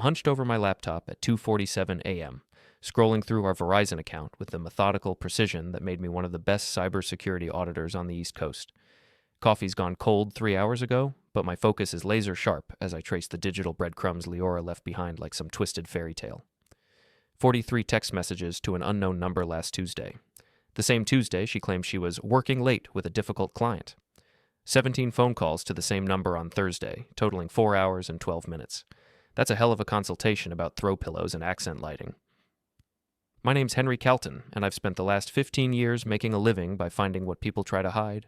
hunched over my laptop at 2:47 a.m., scrolling through our Verizon account with the methodical precision that made me one of the best cybersecurity auditors on the East Coast. Coffee's gone cold 3 hours ago, but my focus is laser sharp as I trace the digital breadcrumbs Liora left behind like some twisted fairy tale. 43 text messages to an unknown number last Tuesday. The same Tuesday, she claimed she was working late with a difficult client. 17 phone calls to the same number on Thursday, totaling 4 hours and 12 minutes. That's a hell of a consultation about throw pillows and accent lighting. My name's Henry Calton, and I've spent the last 15 years making a living by finding what people try to hide.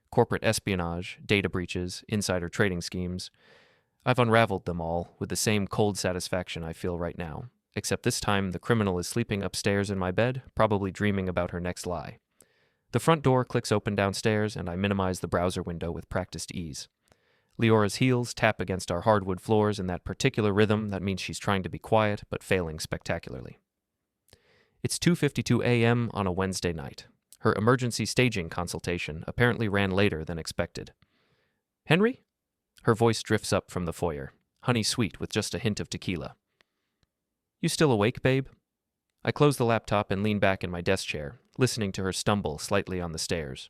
Corporate espionage, data breaches, insider trading schemes. I've unraveled them all with the same cold satisfaction I feel right now, except this time the criminal is sleeping upstairs in my bed, probably dreaming about her next lie. The front door clicks open downstairs, and I minimize the browser window with practiced ease. Liora's heels tap against our hardwood floors in that particular rhythm that means she's trying to be quiet, but failing spectacularly. It's 2:52 a.m. on a Wednesday night. Her emergency staging consultation apparently ran later than expected. "Henry?" Her voice drifts up from the foyer, honey sweet with just a hint of tequila. "You still awake, babe?" I close the laptop and lean back in my desk chair, listening to her stumble slightly on the stairs.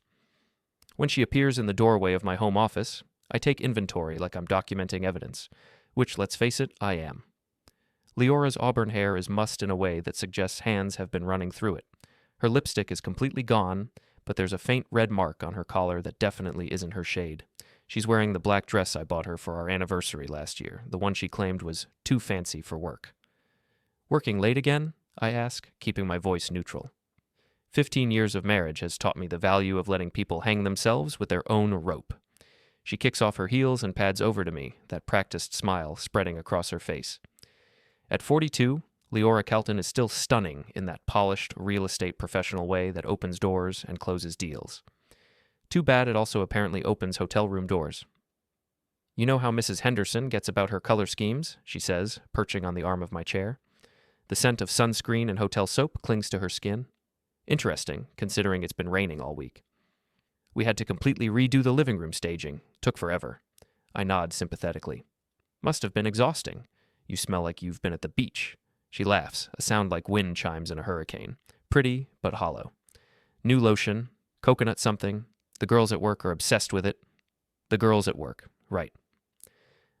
When she appears in the doorway of my home office, I take inventory like I'm documenting evidence, which, let's face it, I am. Liora's auburn hair is mussed in a way that suggests hands have been running through it. Her lipstick is completely gone, but there's a faint red mark on her collar that definitely isn't her shade. She's wearing the black dress I bought her for our anniversary last year, the one she claimed was too fancy for work. "Working late again?" I ask, keeping my voice neutral. 15 years of marriage has taught me the value of letting people hang themselves with their own rope. She kicks off her heels and pads over to me, that practiced smile spreading across her face. At 42, Liora Calton is still stunning in that polished, real estate professional way that opens doors and closes deals. Too bad it also apparently opens hotel room doors. "You know how Mrs. Henderson gets about her color schemes," she says, perching on the arm of my chair. The scent of sunscreen and hotel soap clings to her skin. Interesting, considering it's been raining all week. "We had to completely redo the living room staging. Took forever." I nod sympathetically. "Must have been exhausting. You smell like you've been at the beach." She laughs, a sound like wind chimes in a hurricane. Pretty, but hollow. "New lotion, coconut something. The girls at work are obsessed with it." The girls at work, right.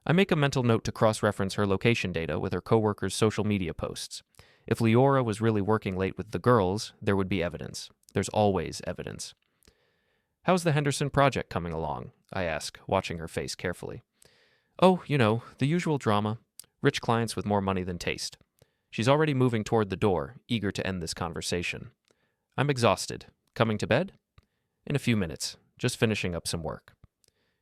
I make a mental note to cross-reference her location data with her coworkers' social media posts. If Liora was really working late with the girls, there would be evidence. There's always evidence. "How's the Henderson project coming along?" I ask, watching her face carefully. "Oh, the usual drama. Rich clients with more money than taste." She's already moving toward the door, eager to end this conversation. "I'm exhausted. Coming to bed?" "In a few minutes. Just finishing up some work."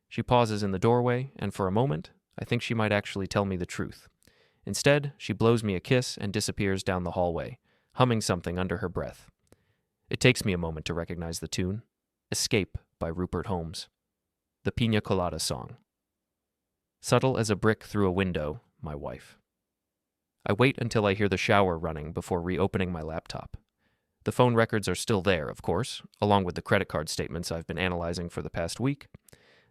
She pauses in the doorway, and for a moment, I think she might actually tell me the truth. Instead, she blows me a kiss and disappears down the hallway, humming something under her breath. It takes me a moment to recognize the tune. Escape by Rupert Holmes. The Pina Colada song. Subtle as a brick through a window, my wife. I wait until I hear the shower running before reopening my laptop. The phone records are still there, of course, along with the credit card statements I've been analyzing for the past week.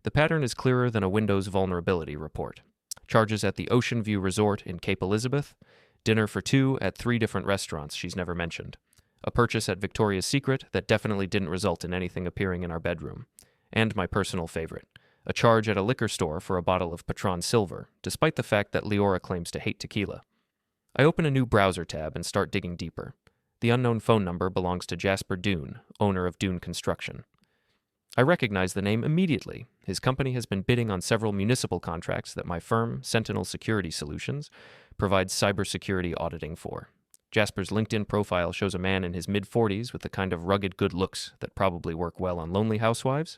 The pattern is clearer than a Windows vulnerability report. Charges at the Ocean View Resort in Cape Elizabeth, dinner for two at 3 different restaurants she's never mentioned, a purchase at Victoria's Secret that definitely didn't result in anything appearing in our bedroom, and my personal favorite, a charge at a liquor store for a bottle of Patron Silver, despite the fact that Liora claims to hate tequila. I open a new browser tab and start digging deeper. The unknown phone number belongs to Jasper Dune, owner of Dune Construction. I recognize the name immediately. His company has been bidding on several municipal contracts that my firm, Sentinel Security Solutions, provides cybersecurity auditing for. Jasper's LinkedIn profile shows a man in his mid-40s with the kind of rugged good looks that probably work well on lonely housewives.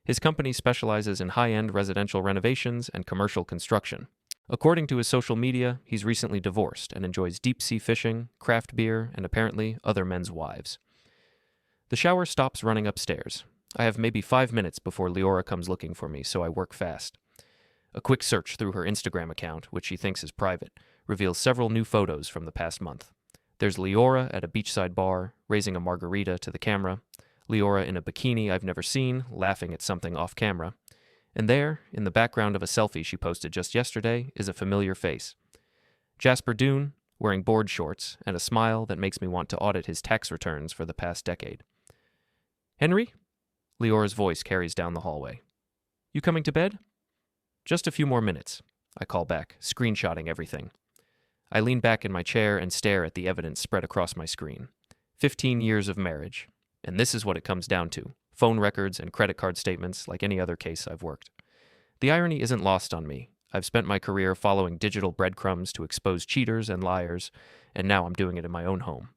His company specializes in high-end residential renovations and commercial construction. According to his social media, he's recently divorced and enjoys deep-sea fishing, craft beer, and apparently other men's wives. The shower stops running upstairs. I have maybe 5 minutes before Liora comes looking for me, so I work fast. A quick search through her Instagram account, which she thinks is private, reveals several new photos from the past month. There's Liora at a beachside bar, raising a margarita to the camera, Liora in a bikini I've never seen, laughing at something off camera, and there, in the background of a selfie she posted just yesterday, is a familiar face. Jasper Dune, wearing board shorts and a smile that makes me want to audit his tax returns for the past decade. Henry? Liora's voice carries down the hallway. You coming to bed? Just a few more minutes, I call back, screenshotting everything. I lean back in my chair and stare at the evidence spread across my screen. 15 years of marriage. And this is what it comes down to. Phone records and credit card statements like any other case I've worked. The irony isn't lost on me. I've spent my career following digital breadcrumbs to expose cheaters and liars, and now I'm doing it in my own home.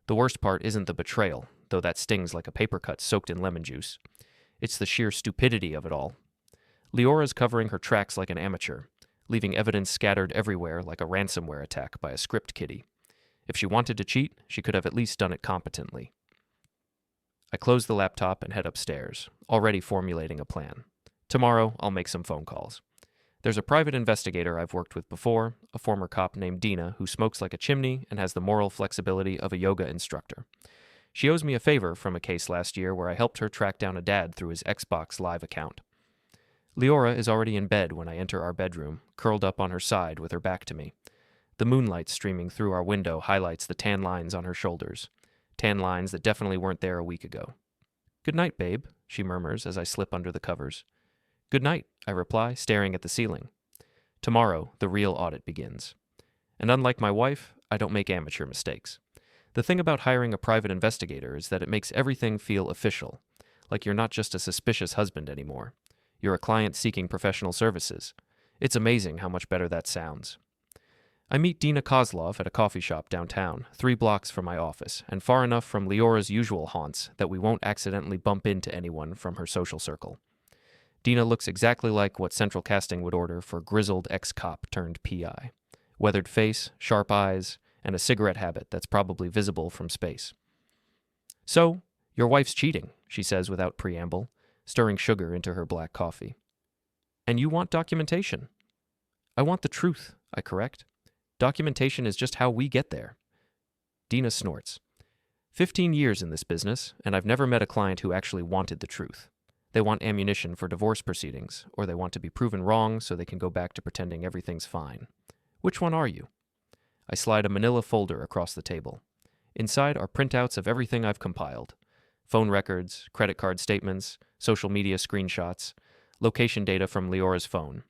The worst part isn't the betrayal, though that stings like a paper cut soaked in lemon juice. It's the sheer stupidity of it all. Liora's covering her tracks like an amateur, leaving evidence scattered everywhere like a ransomware attack by a script kiddie. If she wanted to cheat, she could have at least done it competently. I close the laptop and head upstairs, already formulating a plan. Tomorrow, I'll make some phone calls. There's a private investigator I've worked with before, a former cop named Dina, who smokes like a chimney and has the moral flexibility of a yoga instructor. She owes me a favor from a case last year where I helped her track down a dad through his Xbox Live account. Liora is already in bed when I enter our bedroom, curled up on her side with her back to me. The moonlight streaming through our window highlights the tan lines on her shoulders. Tan lines that definitely weren't there a week ago. Good night, babe, she murmurs as I slip under the covers. Good night, I reply, staring at the ceiling. Tomorrow, the real audit begins. And unlike my wife, I don't make amateur mistakes. The thing about hiring a private investigator is that it makes everything feel official, like you're not just a suspicious husband anymore. You're a client seeking professional services. It's amazing how much better that sounds. I meet Dina Kozlov at a coffee shop downtown, 3 blocks from my office, and far enough from Liora's usual haunts that we won't accidentally bump into anyone from her social circle. Dina looks exactly like what Central Casting would order for grizzled ex-cop turned PI. Weathered face, sharp eyes, and a cigarette habit that's probably visible from space. So, your wife's cheating, she says without preamble, stirring sugar into her black coffee. And you want documentation. I want the truth, I correct. Documentation is just how we get there. Dina snorts. 15 years in this business, and I've never met a client who actually wanted the truth. They want ammunition for divorce proceedings, or they want to be proven wrong so they can go back to pretending everything's fine. Which one are you? I slide a manila folder across the table. Inside are printouts of everything I've compiled. Phone records, credit card statements, social media screenshots, location data from Liora's phone.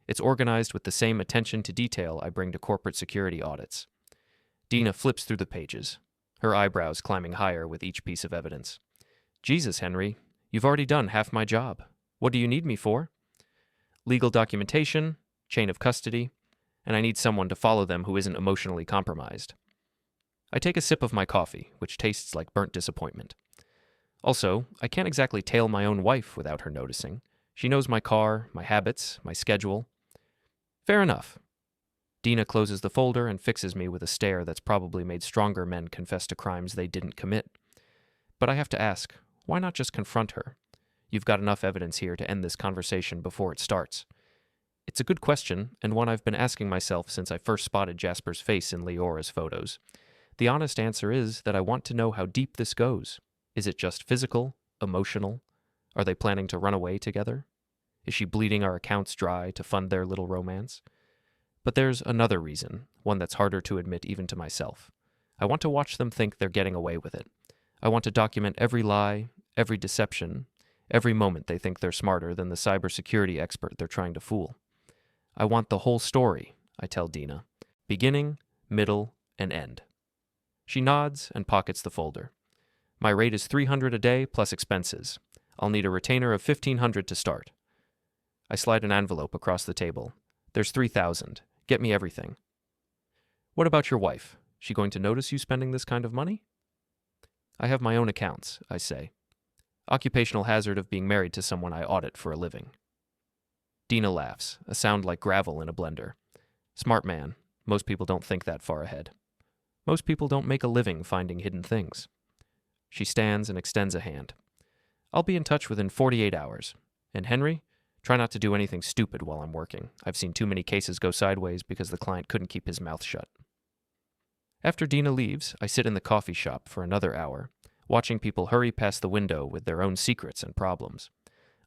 It's organized with the same attention to detail I bring to corporate security audits. Dina flips through the pages, her eyebrows climbing higher with each piece of evidence. Jesus, Henry, you've already done half my job. What do you need me for? Legal documentation, chain of custody, and I need someone to follow them who isn't emotionally compromised. I take a sip of my coffee, which tastes like burnt disappointment. Also, I can't exactly tail my own wife without her noticing. She knows my car, my habits, my schedule. Fair enough. Dina closes the folder and fixes me with a stare that's probably made stronger men confess to crimes they didn't commit. But I have to ask, why not just confront her? You've got enough evidence here to end this conversation before it starts. It's a good question, and one I've been asking myself since I first spotted Jasper's face in Liora's photos. The honest answer is that I want to know how deep this goes. Is it just physical, emotional? Are they planning to run away together? Is she bleeding our accounts dry to fund their little romance? But there's another reason, one that's harder to admit even to myself. I want to watch them think they're getting away with it. I want to document every lie, every deception, every moment they think they're smarter than the cybersecurity expert they're trying to fool. I want the whole story, I tell Dina. Beginning, middle, and end. She nods and pockets the folder. My rate is $300 a day plus expenses. I'll need a retainer of $1,500 to start. I slide an envelope across the table. There's $3,000. Get me everything. What about your wife? She going to notice you spending this kind of money? I have my own accounts, I say. Occupational hazard of being married to someone I audit for a living. Dina laughs, a sound like gravel in a blender. Smart man. Most people don't think that far ahead. Most people don't make a living finding hidden things. She stands and extends a hand. I'll be in touch within 48 hours. And Henry, try not to do anything stupid while I'm working. I've seen too many cases go sideways because the client couldn't keep his mouth shut. After Dina leaves, I sit in the coffee shop for another hour, watching people hurry past the window with their own secrets and problems.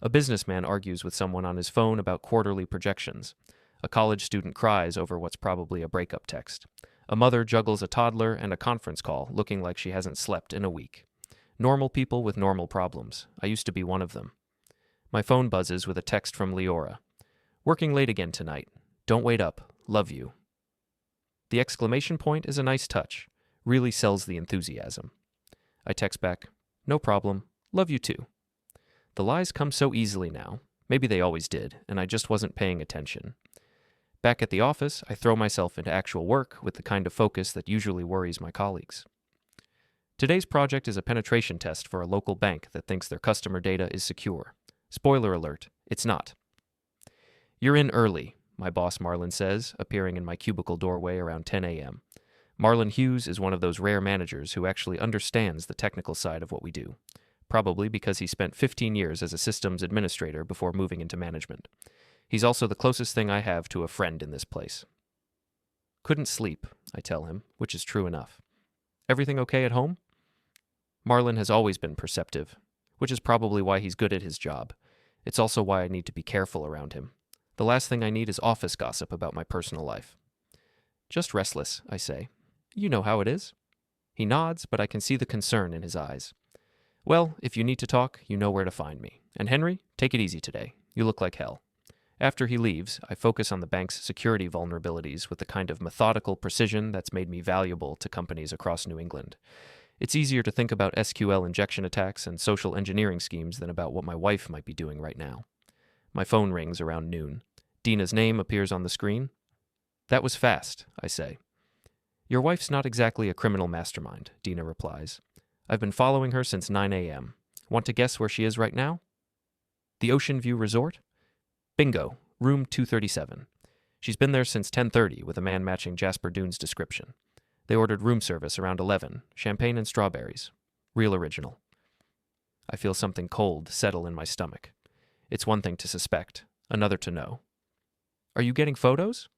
A businessman argues with someone on his phone about quarterly projections. A college student cries over what's probably a breakup text. A mother juggles a toddler and a conference call, looking like she hasn't slept in a week. Normal people with normal problems. I used to be one of them. My phone buzzes with a text from Liora. Working late again tonight. Don't wait up. Love you. The exclamation point is a nice touch. Really sells the enthusiasm. I text back, no problem. Love you too. The lies come so easily now. Maybe they always did, and I just wasn't paying attention. Back at the office, I throw myself into actual work with the kind of focus that usually worries my colleagues. Today's project is a penetration test for a local bank that thinks their customer data is secure. Spoiler alert, it's not. You're in early, my boss Marlon says, appearing in my cubicle doorway around 10 a.m. Marlon Hughes is one of those rare managers who actually understands the technical side of what we do, probably because he spent 15 years as a systems administrator before moving into management. He's also the closest thing I have to a friend in this place. Couldn't sleep, I tell him, which is true enough. Everything okay at home? Marlon has always been perceptive, which is probably why he's good at his job. It's also why I need to be careful around him. The last thing I need is office gossip about my personal life. Just restless, I say. You know how it is. He nods, but I can see the concern in his eyes. Well, if you need to talk, you know where to find me. And Henry, take it easy today. You look like hell. After he leaves, I focus on the bank's security vulnerabilities with the kind of methodical precision that's made me valuable to companies across New England. It's easier to think about SQL injection attacks and social engineering schemes than about what my wife might be doing right now. My phone rings around noon. Dina's name appears on the screen. That was fast, I say. Your wife's not exactly a criminal mastermind, Dina replies. I've been following her since 9 a.m. Want to guess where she is right now? The Ocean View Resort? Bingo, room 237. She's been there since 10:30 with a man matching Jasper Dune's description. They ordered room service around 11, champagne and strawberries. Real original. I feel something cold settle in my stomach. It's one thing to suspect, another to know. Are you getting photos?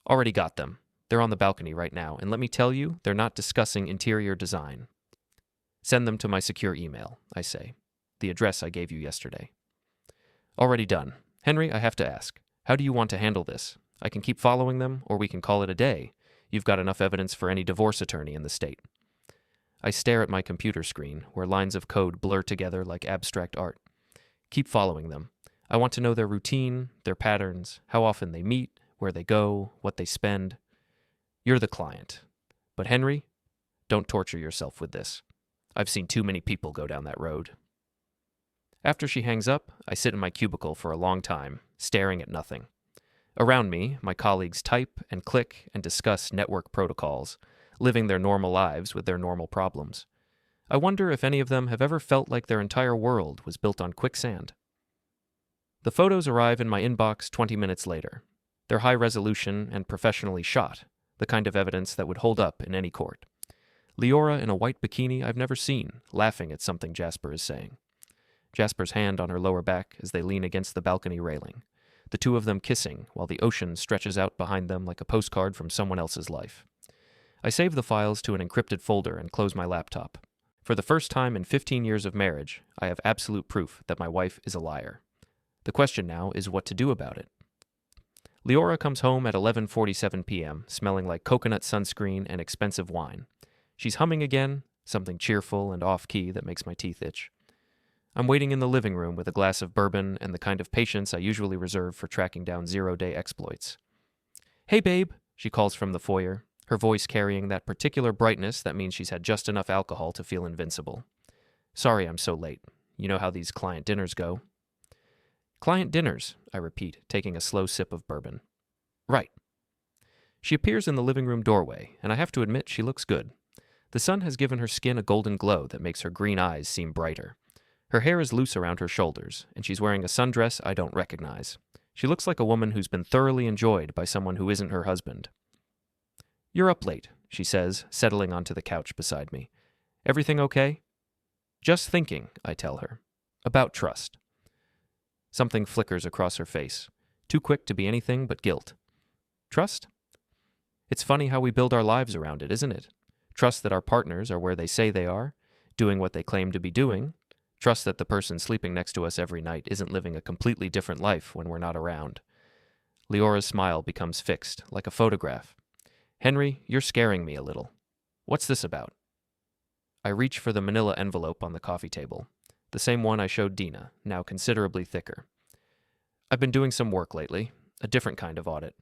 Already got them. They're on the balcony right now, and let me tell you, they're not discussing interior design. Send them to my secure email, I say. The address I gave you yesterday. Already done. Henry, I have to ask, how do you want to handle this? I can keep following them, or we can call it a day. You've got enough evidence for any divorce attorney in the state. I stare at my computer screen, where lines of code blur together like abstract art. Keep following them. I want to know their routine, their patterns, how often they meet, where they go, what they spend. You're the client. But Henry, don't torture yourself with this. I've seen too many people go down that road. After she hangs up, I sit in my cubicle for a long time, staring at nothing. Around me, my colleagues type and click and discuss network protocols, living their normal lives with their normal problems. I wonder if any of them have ever felt like their entire world was built on quicksand. The photos arrive in my inbox 20 minutes later. They're high resolution and professionally shot, the kind of evidence that would hold up in any court. Liora in a white bikini I've never seen, laughing at something Jasper is saying. Jasper's hand on her lower back as they lean against the balcony railing. The two of them kissing while the ocean stretches out behind them like a postcard from someone else's life. I save the files to an encrypted folder and close my laptop. For the first time in 15 years of marriage, I have absolute proof that my wife is a liar. The question now is what to do about it. Liora comes home at 11:47 p.m., smelling like coconut sunscreen and expensive wine. She's humming again, something cheerful and off-key that makes my teeth itch. I'm waiting in the living room with a glass of bourbon and the kind of patience I usually reserve for tracking down zero-day exploits. Hey, babe, she calls from the foyer, her voice carrying that particular brightness that means she's had just enough alcohol to feel invincible. Sorry I'm so late. You know how these client dinners go. Client dinners, I repeat, taking a slow sip of bourbon. Right. She appears in the living room doorway, and I have to admit she looks good. The sun has given her skin a golden glow that makes her green eyes seem brighter. Her hair is loose around her shoulders, and she's wearing a sundress I don't recognize. She looks like a woman who's been thoroughly enjoyed by someone who isn't her husband. You're up late, she says, settling onto the couch beside me. Everything okay? Just thinking, I tell her. About trust. Something flickers across her face, too quick to be anything but guilt. Trust? It's funny how we build our lives around it, isn't it? Trust that our partners are where they say they are, doing what they claim to be doing. Trust that the person sleeping next to us every night isn't living a completely different life when we're not around. Leora's smile becomes fixed, like a photograph. Henry, you're scaring me a little. What's this about? I reach for the manila envelope on the coffee table, the same one I showed Dina, now considerably thicker. I've been doing some work lately, a different kind of audit.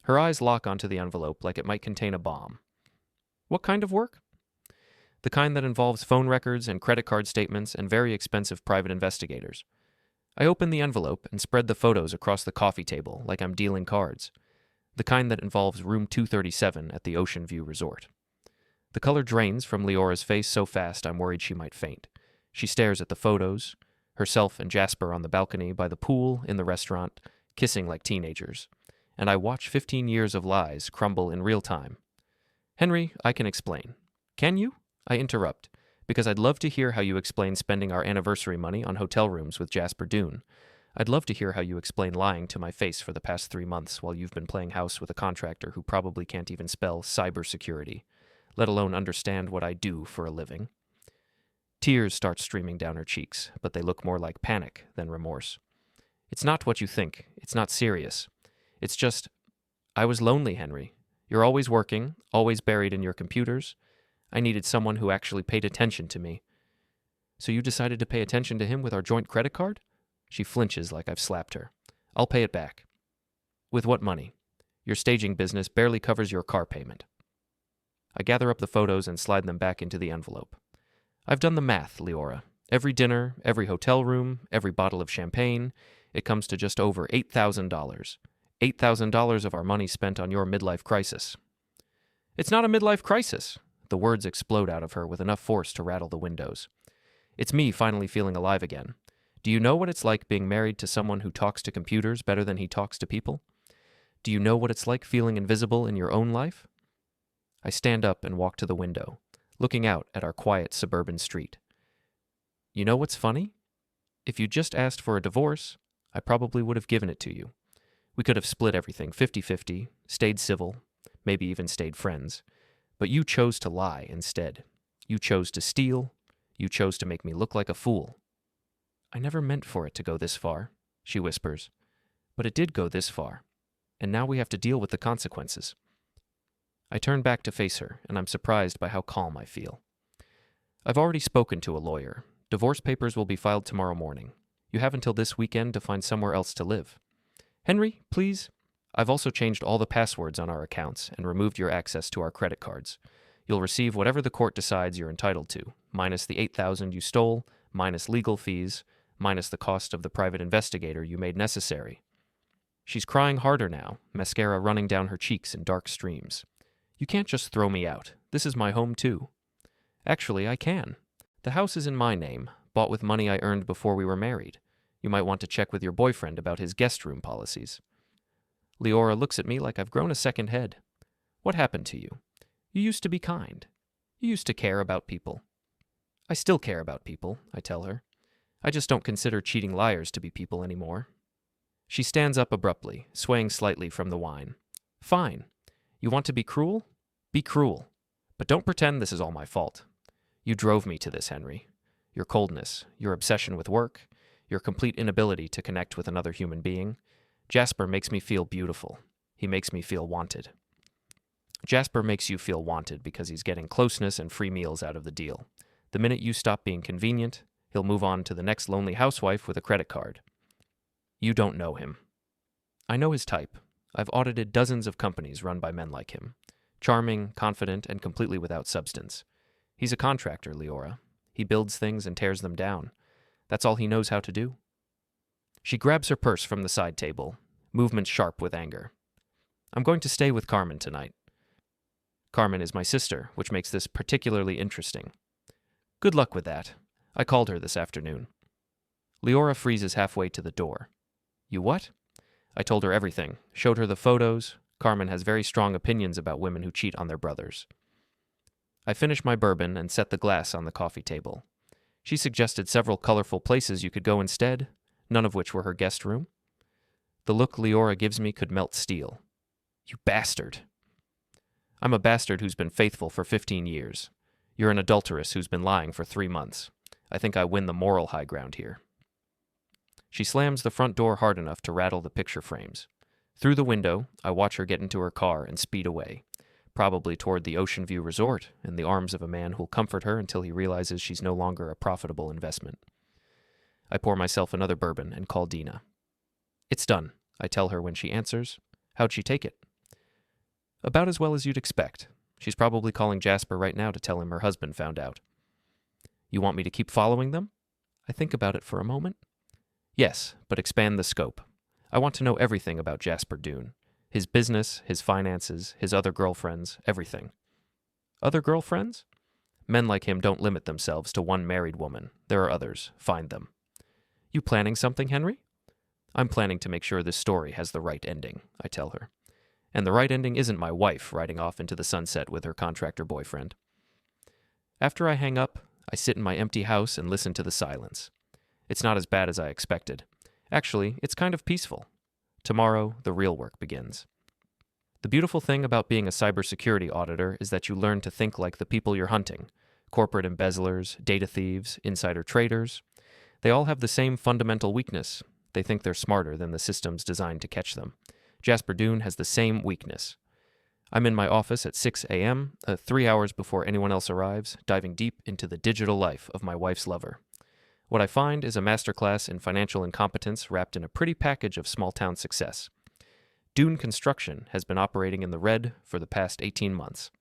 Her eyes lock onto the envelope like it might contain a bomb. What kind of work? The kind that involves phone records and credit card statements and very expensive private investigators. I open the envelope and spread the photos across the coffee table like I'm dealing cards. The kind that involves room 237 at the Ocean View Resort. The color drains from Leora's face so fast I'm worried she might faint. She stares at the photos, herself and Jasper on the balcony, by the pool, in the restaurant, kissing like teenagers. And I watch 15 years of lies crumble in real time. Henry, I can explain. Can you? I interrupt, because I'd love to hear how you explain spending our anniversary money on hotel rooms with Jasper Dune. I'd love to hear how you explain lying to my face for the past 3 months while you've been playing house with a contractor who probably can't even spell cybersecurity, let alone understand what I do for a living. Tears start streaming down her cheeks, but they look more like panic than remorse. It's not what you think. It's not serious. It's just, I was lonely, Henry. You're always working, always buried in your computers. I needed someone who actually paid attention to me. So you decided to pay attention to him with our joint credit card? She flinches like I've slapped her. I'll pay it back. With what money? Your staging business barely covers your car payment. I gather up the photos and slide them back into the envelope. I've done the math, Liora. Every dinner, every hotel room, every bottle of champagne, it comes to just over $8,000. $8,000 of our money spent on your midlife crisis. It's not a midlife crisis. The words explode out of her with enough force to rattle the windows. It's me finally feeling alive again. Do you know what it's like being married to someone who talks to computers better than he talks to people? Do you know what it's like feeling invisible in your own life? I stand up and walk to the window, looking out at our quiet suburban street. You know what's funny? If you just asked for a divorce, I probably would have given it to you. We could have split everything 50-50, stayed civil, maybe even stayed friends. But you chose to lie instead. You chose to steal. You chose to make me look like a fool. I never meant for it to go this far, she whispers. But it did go this far, and now we have to deal with the consequences. I turn back to face her, and I'm surprised by how calm I feel. I've already spoken to a lawyer. Divorce papers will be filed tomorrow morning. You have until this weekend to find somewhere else to live. Henry, please. I've also changed all the passwords on our accounts and removed your access to our credit cards. You'll receive whatever the court decides you're entitled to, minus the $8,000 you stole, minus legal fees, minus the cost of the private investigator you made necessary. She's crying harder now, mascara running down her cheeks in dark streams. You can't just throw me out. This is my home too. Actually, I can. The house is in my name, bought with money I earned before we were married. You might want to check with your boyfriend about his guest room policies. Liora looks at me like I've grown a second head. What happened to you? You used to be kind. You used to care about people. I still care about people, I tell her. I just don't consider cheating liars to be people anymore. She stands up abruptly, swaying slightly from the wine. Fine. You want to be cruel? Be cruel. But don't pretend this is all my fault. You drove me to this, Henry. Your coldness, your obsession with work, your complete inability to connect with another human being. Jasper makes me feel beautiful. He makes me feel wanted. Jasper makes you feel wanted because he's getting closeness and free meals out of the deal. The minute you stop being convenient, he'll move on to the next lonely housewife with a credit card. You don't know him. I know his type. I've audited dozens of companies run by men like him. Charming, confident, and completely without substance. He's a contractor, Liora. He builds things and tears them down. That's all he knows how to do. She grabs her purse from the side table, movements sharp with anger. I'm going to stay with Carmen tonight. Carmen is my sister, which makes this particularly interesting. Good luck with that. I called her this afternoon. Liora freezes halfway to the door. You what? I told her everything, showed her the photos. Carmen has very strong opinions about women who cheat on their brothers. I finish my bourbon and set the glass on the coffee table. She suggested several colorful places you could go instead, none of which were her guest room. The look Liora gives me could melt steel. You bastard. I'm a bastard who's been faithful for 15 years. You're an adulteress who's been lying for 3 months. I think I win the moral high ground here. She slams the front door hard enough to rattle the picture frames. Through the window, I watch her get into her car and speed away, probably toward the Ocean View Resort in the arms of a man who'll comfort her until he realizes she's no longer a profitable investment. I pour myself another bourbon and call Dina. "It's done," I tell her when she answers. "How'd she take it?" "About as well as you'd expect. She's probably calling Jasper right now to tell him her husband found out." "You want me to keep following them?" I think about it for a moment. "Yes, but expand the scope. I want to know everything about Jasper Dune. His business, his finances, his other girlfriends, everything." "Other girlfriends?" "Men like him don't limit themselves to one married woman. There are others. Find them." "You planning something, Henry?" "I'm planning to make sure this story has the right ending," I tell her. "And the right ending isn't my wife riding off into the sunset with her contractor boyfriend." After I hang up, I sit in my empty house and listen to the silence. It's not as bad as I expected. Actually, it's kind of peaceful. Tomorrow, the real work begins. The beautiful thing about being a cybersecurity auditor is that you learn to think like the people you're hunting. Corporate embezzlers, data thieves, insider traders. They all have the same fundamental weakness. They think they're smarter than the systems designed to catch them. Jasper Dune has the same weakness. I'm in my office at 6 a.m., 3 hours before anyone else arrives, diving deep into the digital life of my wife's lover. What I find is a masterclass in financial incompetence wrapped in a pretty package of small-town success. Dune Construction has been operating in the red for the past 18 months.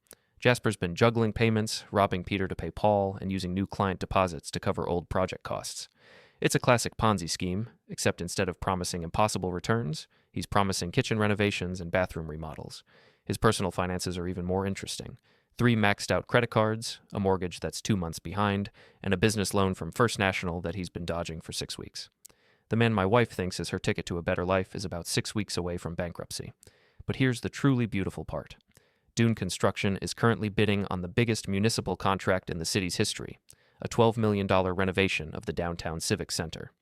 Jasper's been juggling payments, robbing Peter to pay Paul, and using new client deposits to cover old project costs. It's a classic Ponzi scheme, except instead of promising impossible returns, he's promising kitchen renovations and bathroom remodels. His personal finances are even more interesting. 3 maxed-out credit cards, a mortgage that's 2 months behind, and a business loan from First National that he's been dodging for 6 weeks. The man my wife thinks is her ticket to a better life is about 6 weeks away from bankruptcy. But here's the truly beautiful part. Dune Construction is currently bidding on the biggest municipal contract in the city's history, a $12 million renovation of the downtown Civic Center.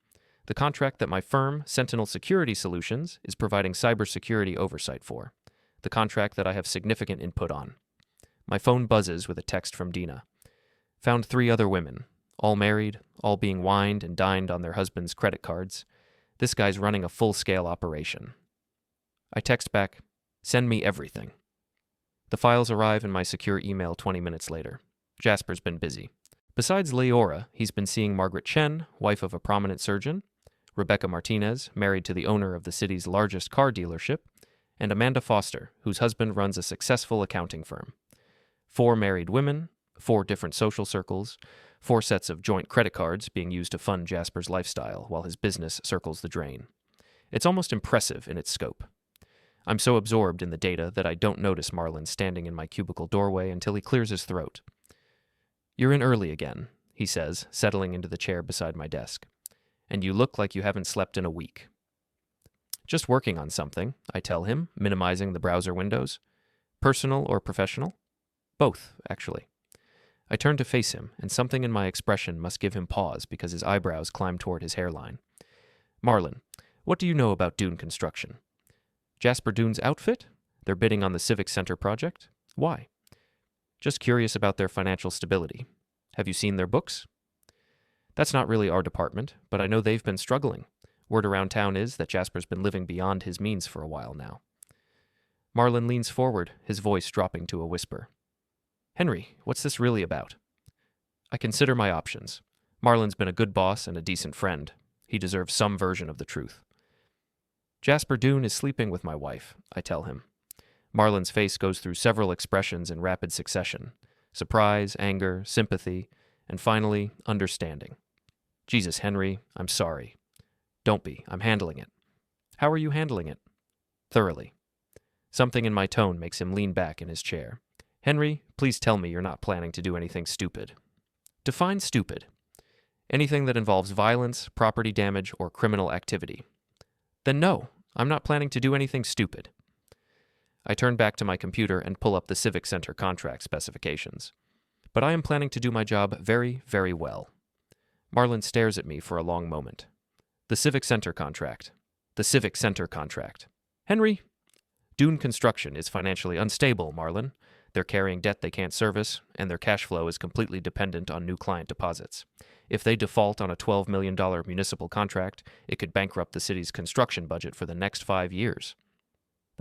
The contract that my firm, Sentinel Security Solutions, is providing cybersecurity oversight for. The contract that I have significant input on. My phone buzzes with a text from Dina. "Found 3 other women, all married, all being wined and dined on their husbands' credit cards. This guy's running a full-scale operation." I text back, "Send me everything." The files arrive in my secure email 20 minutes later. Jasper's been busy. Besides Liora, he's been seeing Margaret Chen, wife of a prominent surgeon, Rebecca Martinez, married to the owner of the city's largest car dealership, and Amanda Foster, whose husband runs a successful accounting firm. 4 married women, 4 different social circles, 4 sets of joint credit cards being used to fund Jasper's lifestyle while his business circles the drain. It's almost impressive in its scope. I'm so absorbed in the data that I don't notice Marlon standing in my cubicle doorway until he clears his throat. "You're in early again," he says, settling into the chair beside my desk. "And you look like you haven't slept in a week." "Just working on something," I tell him, minimizing the browser windows. "Personal or professional?" "Both, actually." I turn to face him, and something in my expression must give him pause because his eyebrows climb toward his hairline. "Marlon, what do you know about Dune Construction?" "Jasper Dune's outfit? They're bidding on the Civic Center project. Why?" "Just curious about their financial stability. Have you seen their books?" "That's not really our department, but I know they've been struggling. Word around town is that Jasper's been living beyond his means for a while now." Marlon leans forward, his voice dropping to a whisper. "Henry, what's this really about?" I consider my options. Marlon's been a good boss and a decent friend. He deserves some version of the truth. "Jasper Dune is sleeping with my wife," I tell him. Marlon's face goes through several expressions in rapid succession. Surprise, anger, sympathy, and finally, understanding. "Jesus, Henry, I'm sorry." "Don't be. I'm handling it." "How are you handling it?" "Thoroughly." Something in my tone makes him lean back in his chair. "Henry, please tell me you're not planning to do anything stupid." "Define stupid." "Anything that involves violence, property damage, or criminal activity." "Then no, I'm not planning to do anything stupid." I turn back to my computer and pull up the Civic Center contract specifications. "But I am planning to do my job very, very well." Marlon stares at me for a long moment. "The Civic Center contract. The Civic Center contract. Henry, Dune Construction is financially unstable, Marlon. They're carrying debt they can't service, and their cash flow is completely dependent on new client deposits. If they default on a $12 million municipal contract, it could bankrupt the city's construction budget for the next 5 years.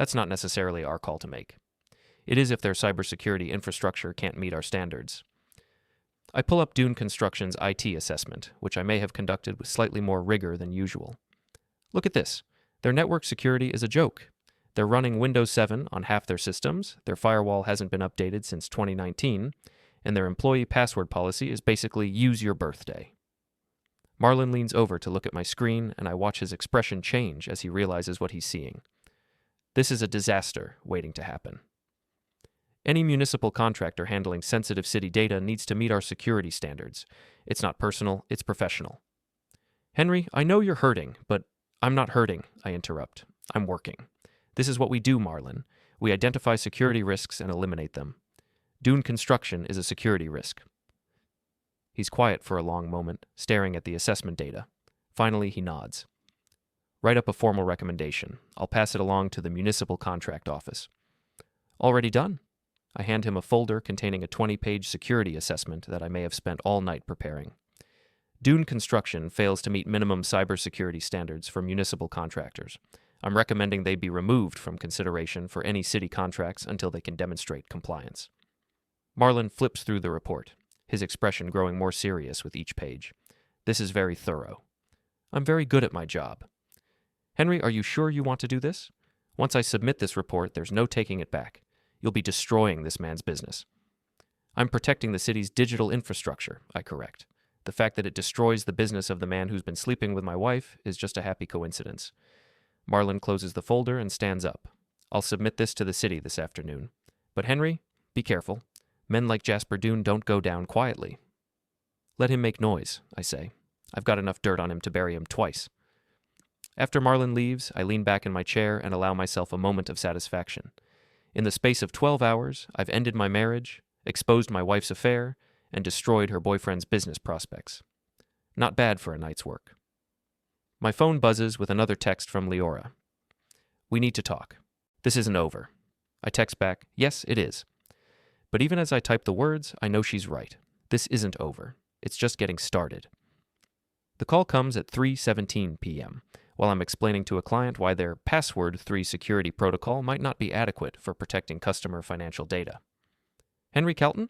That's not necessarily our call to make. It is if their cybersecurity infrastructure can't meet our standards. I pull up Dune Construction's IT assessment, which I may have conducted with slightly more rigor than usual. Look at this. Their network security is a joke. They're running Windows 7 on half their systems, their firewall hasn't been updated since 2019, and their employee password policy is basically use your birthday. Marlon leans over to look at my screen, and I watch his expression change as he realizes what he's seeing. This is a disaster waiting to happen. Any municipal contractor handling sensitive city data needs to meet our security standards. It's not personal, it's professional. Henry, I know you're hurting, but I'm not hurting, I interrupt. I'm working. This is what we do, Marlon. We identify security risks and eliminate them. Dune Construction is a security risk. He's quiet for a long moment, staring at the assessment data. Finally, he nods. Write up a formal recommendation. I'll pass it along to the municipal contract office. Already done. I hand him a folder containing a 20-page security assessment that I may have spent all night preparing. Dune Construction fails to meet minimum cybersecurity standards for municipal contractors. I'm recommending they be removed from consideration for any city contracts until they can demonstrate compliance. Marlon flips through the report, his expression growing more serious with each page. This is very thorough. I'm very good at my job. Henry, are you sure you want to do this? Once I submit this report, there's no taking it back. You'll be destroying this man's business. I'm protecting the city's digital infrastructure, I correct. The fact that it destroys the business of the man who's been sleeping with my wife is just a happy coincidence. Marlon closes the folder and stands up. I'll submit this to the city this afternoon. But Henry, be careful. Men like Jasper Dune don't go down quietly. Let him make noise, I say. I've got enough dirt on him to bury him twice. After Marlon leaves, I lean back in my chair and allow myself a moment of satisfaction. In the space of 12 hours, I've ended my marriage, exposed my wife's affair, and destroyed her boyfriend's business prospects. Not bad for a night's work. My phone buzzes with another text from Liora. We need to talk. This isn't over. I text back, yes, it is. But even as I type the words, I know she's right. This isn't over. It's just getting started. The call comes at 3:17 p.m., while I'm explaining to a client why their Password 3 security protocol might not be adequate for protecting customer financial data. Henry Calton?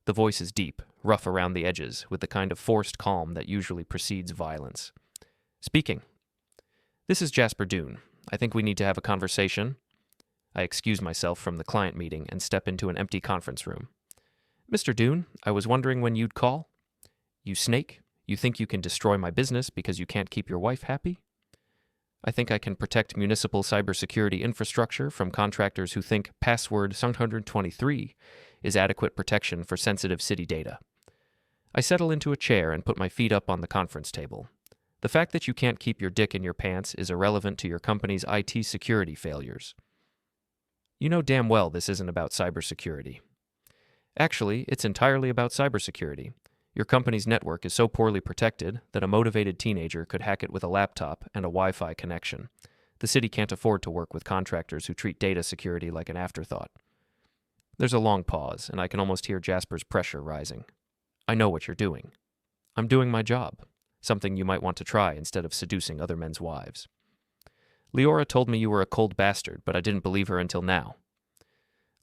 The voice is deep, rough around the edges, with the kind of forced calm that usually precedes violence. Speaking. This is Jasper Dune. I think we need to have a conversation. I excuse myself from the client meeting and step into an empty conference room. Mr. Dune, I was wondering when you'd call. You snake? You think you can destroy my business because you can't keep your wife happy? I think I can protect municipal cybersecurity infrastructure from contractors who think Password 123 is adequate protection for sensitive city data. I settle into a chair and put my feet up on the conference table. The fact that you can't keep your dick in your pants is irrelevant to your company's IT security failures. You know damn well this isn't about cybersecurity. Actually, it's entirely about cybersecurity. Your company's network is so poorly protected that a motivated teenager could hack it with a laptop and a Wi-Fi connection. The city can't afford to work with contractors who treat data security like an afterthought. There's a long pause, and I can almost hear Jasper's pressure rising. I know what you're doing. I'm doing my job, something you might want to try instead of seducing other men's wives. Liora told me you were a cold bastard, but I didn't believe her until now.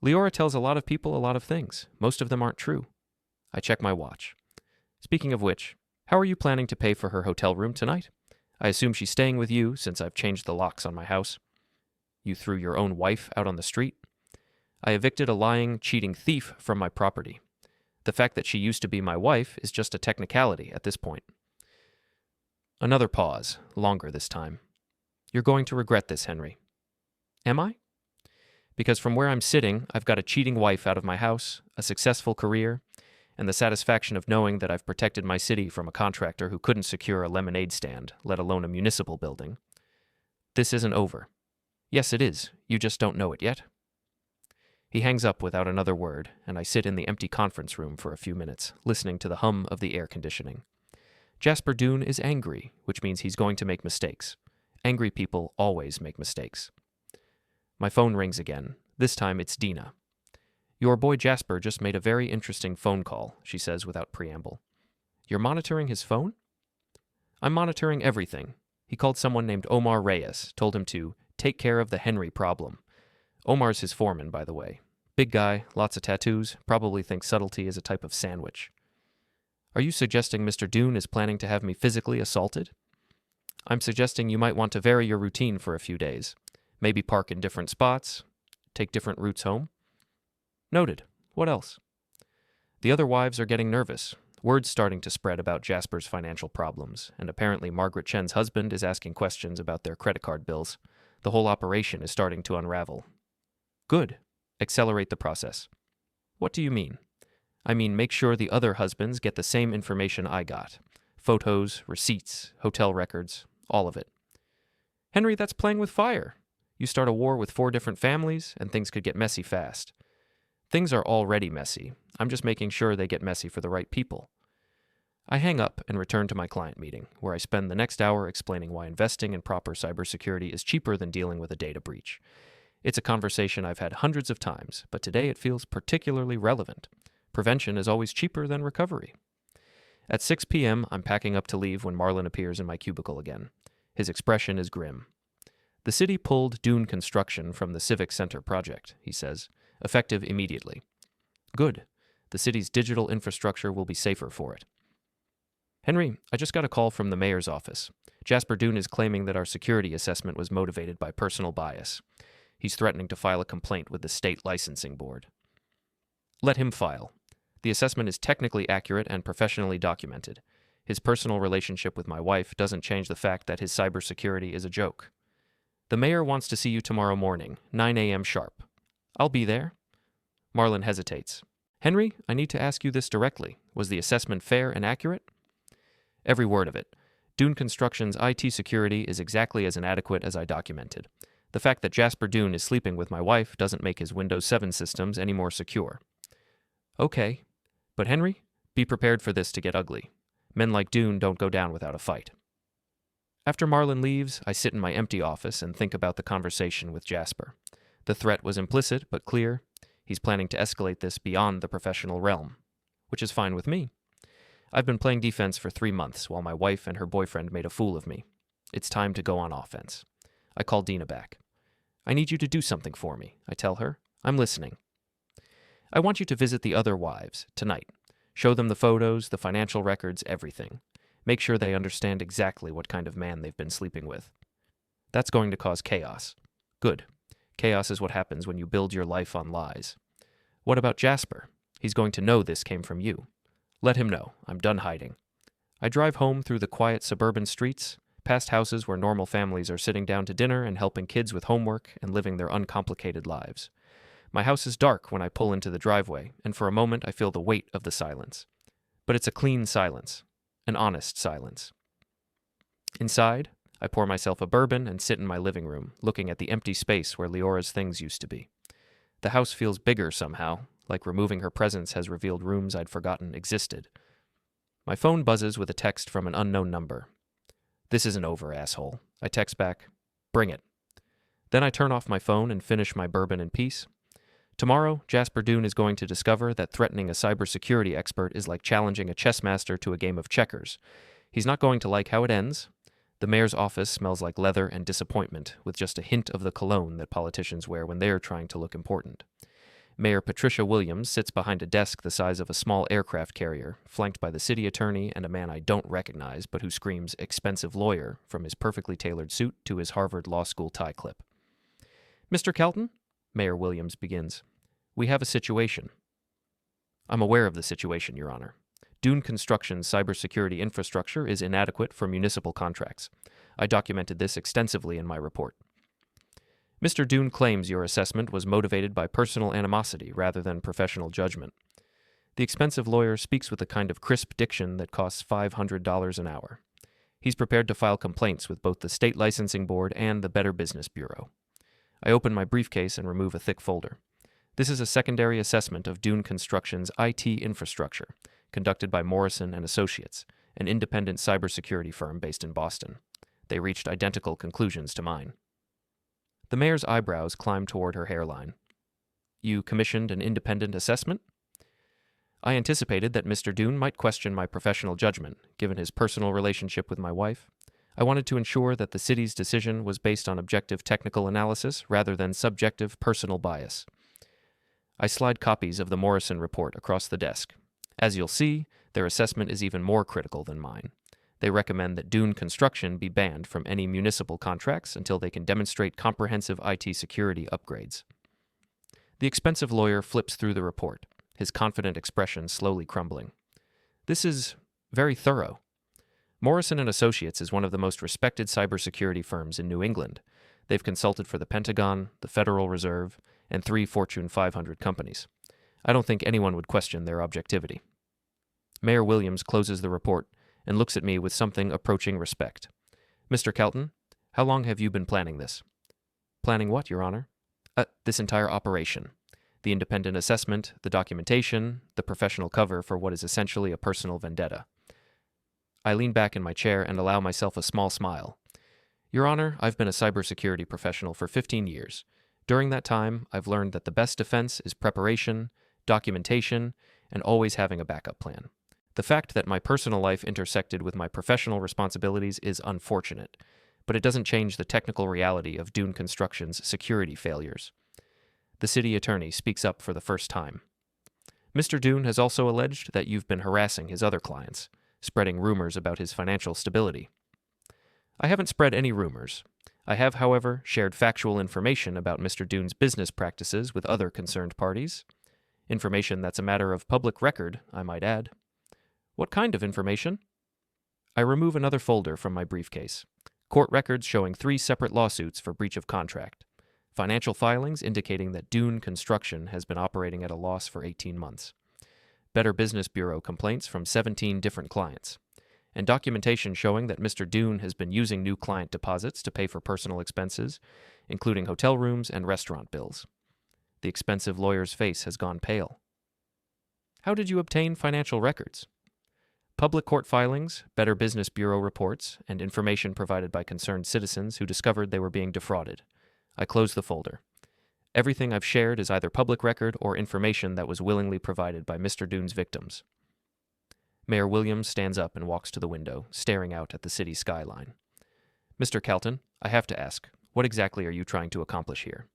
Liora tells a lot of people a lot of things. Most of them aren't true. I check my watch. Speaking of which, how are you planning to pay for her hotel room tonight? I assume she's staying with you since I've changed the locks on my house. You threw your own wife out on the street? I evicted a lying, cheating thief from my property. The fact that she used to be my wife is just a technicality at this point. Another pause, longer this time. You're going to regret this, Henry. Am I? Because from where I'm sitting, I've got a cheating wife out of my house, a successful career, and the satisfaction of knowing that I've protected my city from a contractor who couldn't secure a lemonade stand, let alone a municipal building. This isn't over. Yes, it is. You just don't know it yet. He hangs up without another word, and I sit in the empty conference room for a few minutes, listening to the hum of the air conditioning. Jasper Dune is angry, which means he's going to make mistakes. Angry people always make mistakes. My phone rings again. This time it's Dina. Your boy Jasper just made a very interesting phone call, she says without preamble. You're monitoring his phone? I'm monitoring everything. He called someone named Omar Reyes, told him to take care of the Henry problem. Omar's his foreman, by the way. Big guy, lots of tattoos, probably thinks subtlety is a type of sandwich. Are you suggesting Mr. Dune is planning to have me physically assaulted? I'm suggesting you might want to vary your routine for a few days. Maybe park in different spots, take different routes home. Noted. What else? The other wives are getting nervous. Word's starting to spread about Jasper's financial problems, and apparently Margaret Chen's husband is asking questions about their credit card bills. The whole operation is starting to unravel. Good. Accelerate the process. What do you mean? I mean, make sure the other husbands get the same information I got. Photos, receipts, hotel records, all of it. Henry, that's playing with fire. You start a war with 4 different families, and things could get messy fast. Things are already messy. I'm just making sure they get messy for the right people. I hang up and return to my client meeting, where I spend the next hour explaining why investing in proper cybersecurity is cheaper than dealing with a data breach. It's a conversation I've had hundreds of times, but today it feels particularly relevant. Prevention is always cheaper than recovery. At 6 p.m., I'm packing up to leave when Marlon appears in my cubicle again. His expression is grim. The city pulled Dune Construction from the Civic Center project, he says, effective immediately. Good. The city's digital infrastructure will be safer for it. Henry, I just got a call from the mayor's office. Jasper Dune is claiming that our security assessment was motivated by personal bias. He's threatening to file a complaint with the state licensing board. Let him file. The assessment is technically accurate and professionally documented. His personal relationship with my wife doesn't change the fact that his cybersecurity is a joke. The mayor wants to see you tomorrow morning, 9 a.m. sharp. I'll be there. Marlon hesitates. Henry, I need to ask you this directly. Was the assessment fair and accurate? Every word of it. Dune Construction's IT security is exactly as inadequate as I documented. The fact that Jasper Dune is sleeping with my wife doesn't make his Windows 7 systems any more secure. Okay. But Henry, be prepared for this to get ugly. Men like Dune don't go down without a fight. After Marlon leaves, I sit in my empty office and think about the conversation with Jasper. The threat was implicit but clear. He's planning to escalate this beyond the professional realm, which is fine with me. I've been playing defense for 3 months while my wife and her boyfriend made a fool of me. It's time to go on offense. I call Dina back. I need you to do something for me, I tell her. I'm listening. I want you to visit the other wives tonight. Show them the photos, the financial records, everything. Make sure they understand exactly what kind of man they've been sleeping with. That's going to cause chaos. Good. Chaos is what happens when you build your life on lies. What about Jasper? He's going to know this came from you. Let him know. I'm done hiding. I drive home through the quiet suburban streets, past houses where normal families are sitting down to dinner and helping kids with homework and living their uncomplicated lives. My house is dark when I pull into the driveway, and for a moment I feel the weight of the silence. But it's a clean silence, an honest silence. Inside, I pour myself a bourbon and sit in my living room, looking at the empty space where Liora's things used to be. The house feels bigger somehow, like removing her presence has revealed rooms I'd forgotten existed. My phone buzzes with a text from an unknown number. This isn't over, asshole. I text back, bring it. Then I turn off my phone and finish my bourbon in peace. Tomorrow, Jasper Dune is going to discover that threatening a cybersecurity expert is like challenging a chess master to a game of checkers. He's not going to like how it ends. The mayor's office smells like leather and disappointment, with just a hint of the cologne that politicians wear when they are trying to look important. Mayor Patricia Williams sits behind a desk the size of a small aircraft carrier, flanked by the city attorney and a man I don't recognize but who screams expensive lawyer from his perfectly tailored suit to his Harvard Law School tie clip. Mr. Calton? Mayor Williams begins. We have a situation. I'm aware of the situation, Your Honor. Dune Construction's cybersecurity infrastructure is inadequate for municipal contracts. I documented this extensively in my report. Mr. Dune claims your assessment was motivated by personal animosity rather than professional judgment. The expensive lawyer speaks with a kind of crisp diction that costs $500 an hour. He's prepared to file complaints with both the State Licensing Board and the Better Business Bureau. I open my briefcase and remove a thick folder. This is a secondary assessment of Dune Construction's IT infrastructure, conducted by Morrison and Associates, an independent cybersecurity firm based in Boston. They reached identical conclusions to mine. The mayor's eyebrows climbed toward her hairline. You commissioned an independent assessment? I anticipated that Mr. Dune might question my professional judgment, given his personal relationship with my wife. I wanted to ensure that the city's decision was based on objective technical analysis rather than subjective personal bias. I slide copies of the Morrison report across the desk. As you'll see, their assessment is even more critical than mine. They recommend that Dune Construction be banned from any municipal contracts until they can demonstrate comprehensive IT security upgrades. The expensive lawyer flips through the report, his confident expression slowly crumbling. This is very thorough. Morrison & Associates is one of the most respected cybersecurity firms in New England. They've consulted for the Pentagon, the Federal Reserve, and 3 Fortune 500 companies. I don't think anyone would question their objectivity. Mayor Williams closes the report and looks at me with something approaching respect. Mr. Calton, how long have you been planning this? Planning what, Your Honor? This entire operation. The independent assessment, the documentation, the professional cover for what is essentially a personal vendetta. I lean back in my chair and allow myself a small smile. Your Honor, I've been a cybersecurity professional for 15 years. During that time, I've learned that the best defense is preparation, documentation, and always having a backup plan. The fact that my personal life intersected with my professional responsibilities is unfortunate, but it doesn't change the technical reality of Dune Construction's security failures. The city attorney speaks up for the first time. Mr. Dune has also alleged that you've been harassing his other clients, spreading rumors about his financial stability. I haven't spread any rumors. I have, however, shared factual information about Mr. Dune's business practices with other concerned parties. Information that's a matter of public record, I might add. What kind of information? I remove another folder from my briefcase. Court records showing 3 separate lawsuits for breach of contract. Financial filings indicating that Dune Construction has been operating at a loss for 18 months. Better Business Bureau complaints from 17 different clients. And documentation showing that Mr. Dune has been using new client deposits to pay for personal expenses, including hotel rooms and restaurant bills. The expensive lawyer's face has gone pale. How did you obtain financial records? Public court filings, Better Business Bureau reports, and information provided by concerned citizens who discovered they were being defrauded. I close the folder. Everything I've shared is either public record or information that was willingly provided by Mr. Dune's victims. Mayor Williams stands up and walks to the window, staring out at the city skyline. Mr. Calton, I have to ask, what exactly are you trying to accomplish here?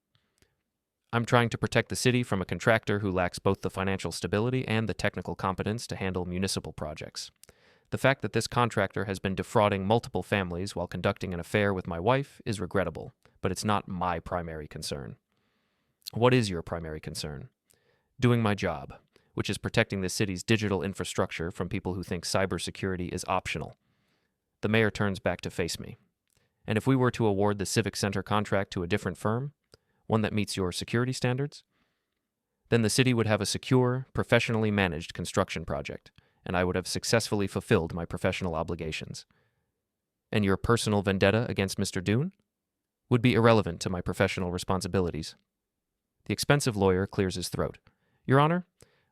I'm trying to protect the city from a contractor who lacks both the financial stability and the technical competence to handle municipal projects. The fact that this contractor has been defrauding multiple families while conducting an affair with my wife is regrettable, but it's not my primary concern. What is your primary concern? Doing my job, which is protecting the city's digital infrastructure from people who think cybersecurity is optional. The mayor turns back to face me. And if we were to award the Civic Center contract to a different firm, one that meets your security standards, then the city would have a secure, professionally managed construction project, and I would have successfully fulfilled my professional obligations. And your personal vendetta against Mr. Dune would be irrelevant to my professional responsibilities. The expensive lawyer clears his throat. Your Honor,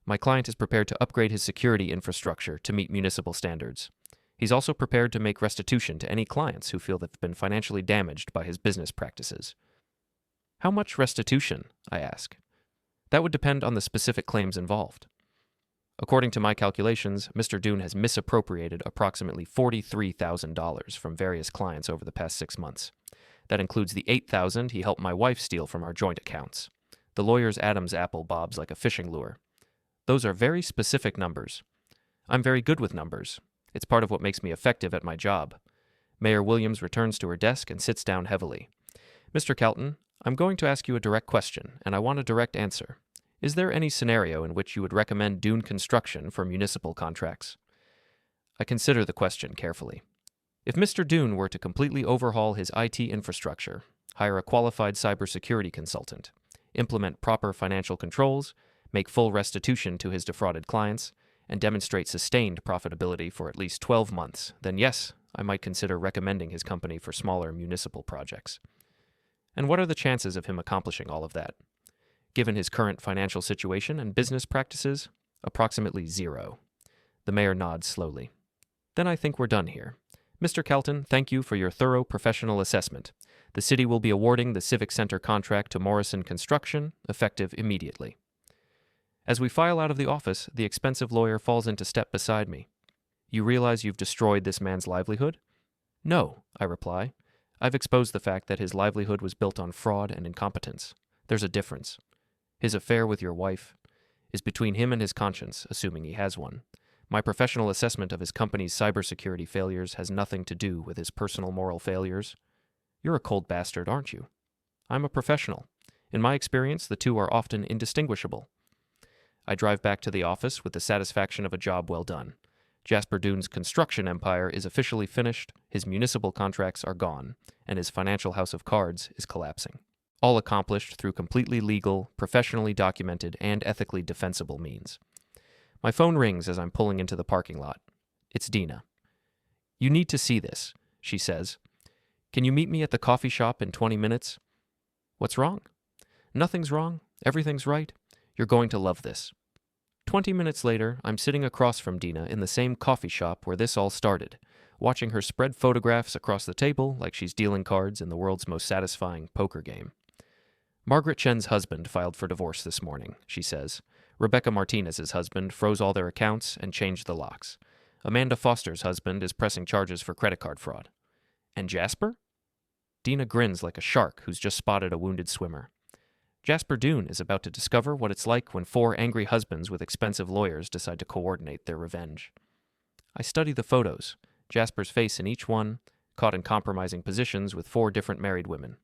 my client is prepared to upgrade his security infrastructure to meet municipal standards. He's also prepared to make restitution to any clients who feel they've been financially damaged by his business practices. How much restitution? I ask. That would depend on the specific claims involved. According to my calculations, Mr. Dune has misappropriated approximately $43,000 from various clients over the past 6 months. That includes the $8,000 he helped my wife steal from our joint accounts. The lawyer's Adam's apple bobs like a fishing lure. Those are very specific numbers. I'm very good with numbers. It's part of what makes me effective at my job. Mayor Williams returns to her desk and sits down heavily. Mr. Calton, I'm going to ask you a direct question, and I want a direct answer. Is there any scenario in which you would recommend Dune Construction for municipal contracts? I consider the question carefully. If Mr. Dune were to completely overhaul his IT infrastructure, hire a qualified cybersecurity consultant, implement proper financial controls, make full restitution to his defrauded clients, and demonstrate sustained profitability for at least 12 months, then yes, I might consider recommending his company for smaller municipal projects. And what are the chances of him accomplishing all of that? Given his current financial situation and business practices, approximately 0. The mayor nods slowly. Then I think we're done here. Mr. Calton, thank you for your thorough professional assessment. The city will be awarding the Civic Center contract to Morrison Construction, effective immediately. As we file out of the office, the expensive lawyer falls into step beside me. You realize you've destroyed this man's livelihood? No, I reply. I've exposed the fact that his livelihood was built on fraud and incompetence. There's a difference. His affair with your wife is between him and his conscience, assuming he has one. My professional assessment of his company's cybersecurity failures has nothing to do with his personal moral failures. You're a cold bastard, aren't you? I'm a professional. In my experience, the two are often indistinguishable. I drive back to the office with the satisfaction of a job well done. Jasper Dune's construction empire is officially finished, his municipal contracts are gone, and his financial house of cards is collapsing. All accomplished through completely legal, professionally documented, and ethically defensible means. My phone rings as I'm pulling into the parking lot. It's Dina. You need to see this, she says. Can you meet me at the coffee shop in 20 minutes? What's wrong? Nothing's wrong. Everything's right. You're going to love this. 20 minutes later, I'm sitting across from Dina in the same coffee shop where this all started, watching her spread photographs across the table like she's dealing cards in the world's most satisfying poker game. Margaret Chen's husband filed for divorce this morning, she says. Rebecca Martinez's husband froze all their accounts and changed the locks. Amanda Foster's husband is pressing charges for credit card fraud. And Jasper? Dina grins like a shark who's just spotted a wounded swimmer. Jasper Dune is about to discover what it's like when 4 angry husbands with expensive lawyers decide to coordinate their revenge. I study the photos, Jasper's face in each one, caught in compromising positions with 4 different married women.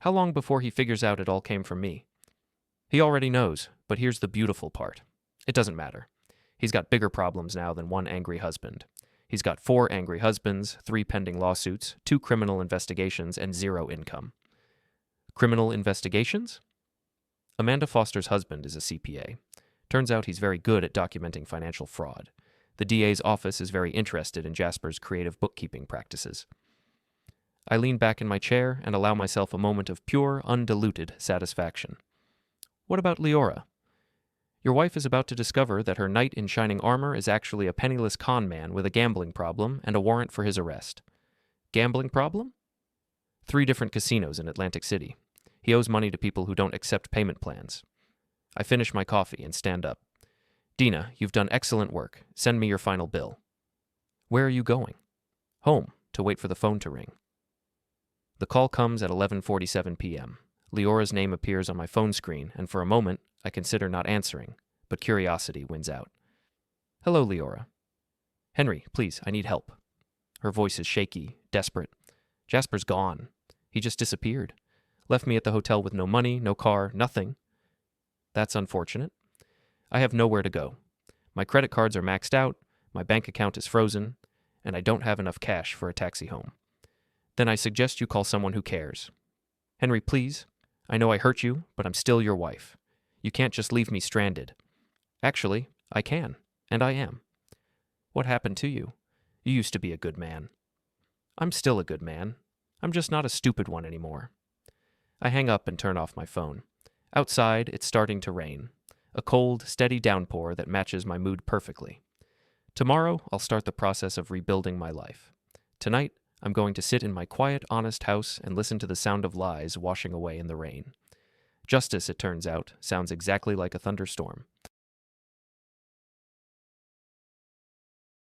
How long before he figures out it all came from me? He already knows, but here's the beautiful part. It doesn't matter. He's got bigger problems now than 1 angry husband. He's got 4 angry husbands, 3 pending lawsuits, 2 criminal investigations, and 0 income. Criminal investigations? Amanda Foster's husband is a CPA. Turns out he's very good at documenting financial fraud. The DA's office is very interested in Jasper's creative bookkeeping practices. I lean back in my chair and allow myself a moment of pure, undiluted satisfaction. What about Liora? Your wife is about to discover that her knight in shining armor is actually a penniless con man with a gambling problem and a warrant for his arrest. Gambling problem? 3 different casinos in Atlantic City. He owes money to people who don't accept payment plans. I finish my coffee and stand up. Dina, you've done excellent work. Send me your final bill. Where are you going? Home, to wait for the phone to ring. The call comes at 11:47 p.m. Liora's name appears on my phone screen, and for a moment, I consider not answering, but curiosity wins out. Hello, Liora. Henry, please, I need help. Her voice is shaky, desperate. Jasper's gone. He just disappeared. Left me at the hotel with no money, no car, nothing. That's unfortunate. I have nowhere to go. My credit cards are maxed out, my bank account is frozen, and I don't have enough cash for a taxi home. Then I suggest you call someone who cares. Henry, please. I know I hurt you, but I'm still your wife. You can't just leave me stranded. Actually, I can, and I am. What happened to you? You used to be a good man. I'm still a good man. I'm just not a stupid one anymore. I hang up and turn off my phone. Outside, it's starting to rain. A cold, steady downpour that matches my mood perfectly. Tomorrow, I'll start the process of rebuilding my life. Tonight, I'm going to sit in my quiet, honest house and listen to the sound of lies washing away in the rain. Justice, it turns out, sounds exactly like a thunderstorm.